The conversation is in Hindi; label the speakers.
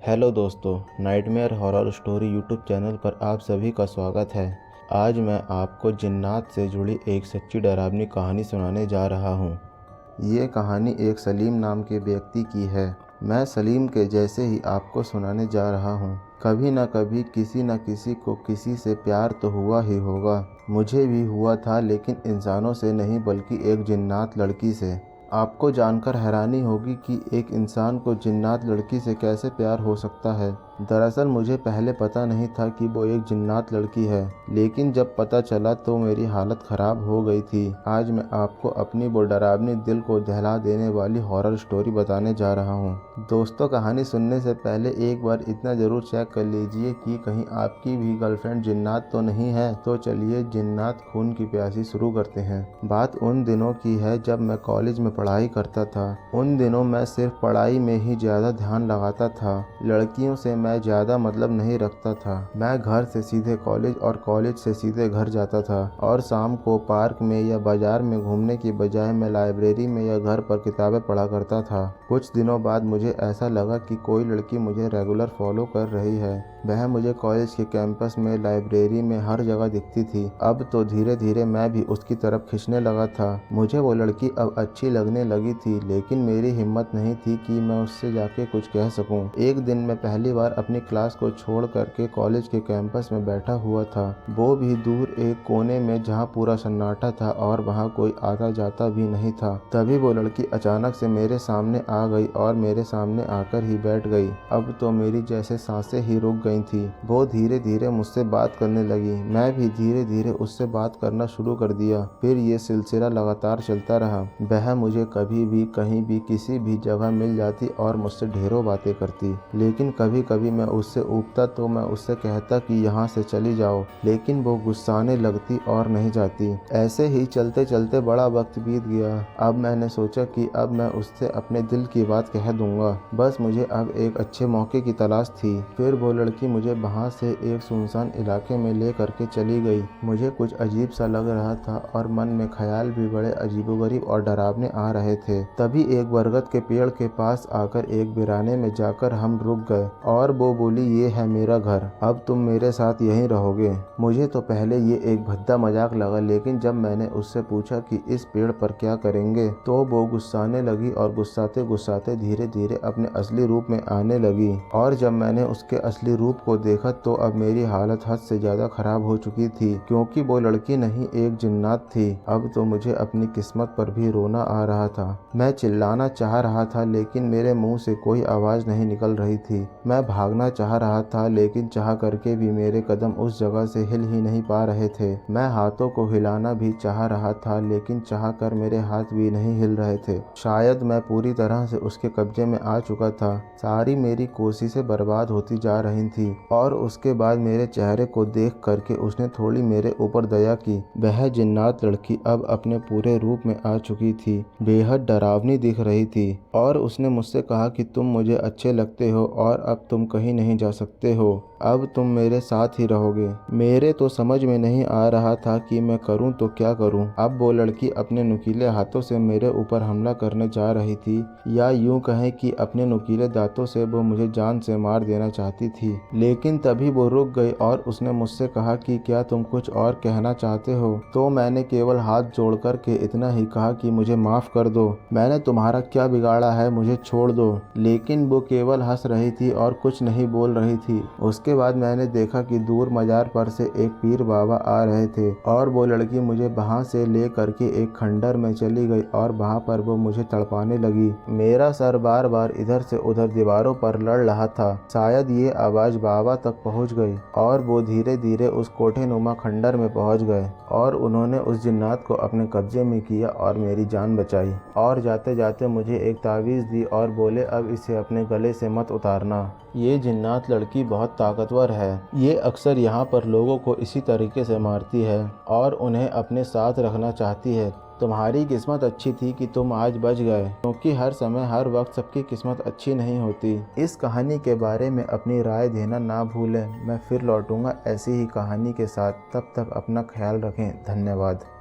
Speaker 1: हेलो दोस्तों, nightmare horror story YouTube channel पर आप सभी का स्वागत है। आज मैं आपको जिन्नात से जुड़ी एक सच्ची डरावनी कहानी सुनाने जा रहा हूँ। ये कहानी एक सलीम नाम के व्यक्ति की है। मैं सलीम के जैसे ही आपको सुनाने जा रहा हूँ। कभी न कभी किसी न किसी को किसी से प्यार तो हुआ ही होगा। मुझे भी हुआ था, लेकिन इंसानों से नहीं बल्कि एक जिन्नात लड़की से। आपको जानकर हैरानी होगी कि एक इंसान को जिन्नात लड़की से कैसे प्यार हो सकता है। दरअसल मुझे पहले पता नहीं था कि वो एक जिन्नात लड़की है, लेकिन जब पता चला तो मेरी हालत ख़राब हो गई थी। आज मैं आपको अपनी वो डरावनी, दिल को दहला देने वाली हॉरर स्टोरी बताने जा रहा हूँ। दोस्तों, कहानी सुनने से पहले एक बार इतना ज़रूर चेक कर लीजिए कि कहीं आपकी भी गर्लफ्रेंड जिन्नात तो नहीं है। तो चलिए जिन्नात खून की प्यासी शुरू करते हैं। बात उन दिनों की है जब मैं कॉलेज में पढ़ाई करता था। उन दिनों मैं सिर्फ पढ़ाई में ही ज़्यादा ध्यान लगाता था। लड़कियों से मैं ज़्यादा मतलब नहीं रखता था। मैं घर से सीधे कॉलेज और कॉलेज से सीधे घर जाता था, और शाम को पार्क में या बाजार में घूमने की बजाय मैं लाइब्रेरी में या घर पर किताबें पढ़ा करता था। कुछ दिनों बाद मुझे ऐसा लगा कि कोई लड़की मुझे रेगुलर फॉलो कर रही है। वह मुझे कॉलेज के कैंपस में, लाइब्रेरी में, हर जगह दिखती थी। अब तो धीरे धीरे मैं भी उसकी तरफ खिंचने लगा था। मुझे वो लड़की अब अच्छी लगने लगी थी, लेकिन मेरी हिम्मत नहीं थी कि मैं उससे जाके कुछ कह सकूं। एक दिन मैं पहली बार अपनी क्लास को छोड़ करके कॉलेज के कैंपस में बैठा हुआ था, वो भी दूर एक कोने में जहाँ पूरा सन्नाटा था और वहाँ कोई आता जाता भी नहीं था। तभी वो लड़की अचानक से मेरे सामने आ गई और मेरे सामने आकर ही बैठ गई। अब तो मेरी जैसे सांसें ही रुक गई थी। वो धीरे धीरे मुझसे बात करने लगी। मैं भी धीरे धीरे उससे बात करना शुरू कर दिया। फिर ये सिलसिला लगातार चलता रहा। वह मुझे कभी भी, कहीं भी, किसी भी जगह मिल जाती और मुझसे ढेरों बातें करती। लेकिन कभी कभी मैं उससे ऊबता तो मैं उससे कहता कि यहाँ से चली जाओ, लेकिन वो गुस्साने लगती और नहीं जाती। ऐसे ही चलते चलते बड़ा वक्त बीत गया। अब मैंने सोचा कि अब मैं उससे अपने दिल की बात कह दूंगा। बस मुझे अब एक अच्छे मौके की तलाश थी। फिर वो लड़की मुझे वहाँ से एक सुनसान इलाके में ले करके चली गई। मुझे कुछ अजीब सा लग रहा था और मन में ख्याल भी बड़े अजीबोगरीब और डरावने आ रहे थे। तभी एक बरगद के पेड़ के पास आकर एक वीराने में जाकर हम रुक गए और वो बोली, ये है मेरा घर, अब तुम मेरे साथ यहीं रहोगे। मुझे तो पहले ये एक भद्दा मजाक लगा, लेकिन जब मैंने उससे पूछा कि इस पेड़ पर क्या करेंगे, तो वो गुस्साने लगी और गुस्साते गुस्साते धीरे धीरे अपने असली रूप में आने लगी। और जब मैंने उसके असली रूप को देखा तो अब मेरी हालत हद से ज्यादा खराब हो चुकी थी, क्योंकि वो लड़की नहीं एक जिन्नात थी। अब तो मुझे अपनी किस्मत पर भी रोना आ रहा था। मैं चिल्लाना चाह रहा था, लेकिन मेरे मुंह से कोई आवाज नहीं निकल रही थी। मैं भागना चाह रहा था, लेकिन चाह करके भी मेरे कदम उस जगह से हिल ही नहीं पा रहे थे। मैं हाथों को हिलाना भी चाह रहा था, लेकिन चाह कर मेरे हाथ भी नहीं हिल रहे थे। शायद मैं पूरी तरह से उसके कब्जे में आ चुका था। सारी मेरी कोशिशें बर्बाद होती जा रही थी। और उसके बाद मेरे चेहरे को देख करके उसने थोड़ी मेरे ऊपर दया की। वह जिन्नात लड़की अब अपने पूरे रूप में आ चुकी थी, बेहद डरावनी दिख रही थी, और उसने मुझसे कहा कि तुम मुझे अच्छे लगते हो और अब तुम कहीं नहीं जा सकते हो, अब तुम मेरे साथ ही रहोगे। मेरे तो समझ में नहीं आ रहा था कि मैं करूं तो क्या करूं। अब वो लड़की अपने नुकीले हाथों से मेरे ऊपर हमला करने जा रही थी, या यूं कहें कि अपने नुकीले दांतों से वो मुझे जान से मार देना चाहती थी। लेकिन तभी वो रुक गई और उसने मुझसे कहा कि क्या तुम कुछ और कहना चाहते हो। तो मैंने केवल हाथ जोड़ कर के इतना ही कहा कि मुझे माफ कर दो, मैंने तुम्हारा क्या बिगाड़ा है, मुझे छोड़ दो। लेकिन वो केवल हंस रही थी और कुछ नहीं बोल रही थी। उसके बाद मैंने देखा कि दूर मजार पर से एक पीर बाबा आ रहे थे, और वो लड़की मुझे वहां से ले करके एक खंडर में चली गई और वहां पर वो मुझे तड़पाने लगी। मेरा सर बार बार इधर से उधर दीवारों पर लड़ रहा था। शायद ये आवाज बाबा तक पहुंच गई और वो धीरे धीरे उस कोठेनुमा खंडर में पहुंच गए, और उन्होंने उस जिन्नात को अपने कब्जे में किया और मेरी जान बचाई। और जाते जाते मुझे एक तावीज़ दी और बोले, अब इसे अपने गले से मत उतारना। ये जिन्नात लड़की बहुत ताकतवर है। ये अक्सर यहाँ पर लोगों को इसी तरीके से मारती है और उन्हें अपने साथ रखना चाहती है। तुम्हारी किस्मत अच्छी थी कि तुम आज बच गए, क्योंकि हर समय हर वक्त सबकी किस्मत अच्छी नहीं होती। इस कहानी के बारे में अपनी राय देना ना भूलें। मैं फिर लौटूंगा ऐसी ही कहानी के साथ। तब तक अपना ख्याल रखें। धन्यवाद।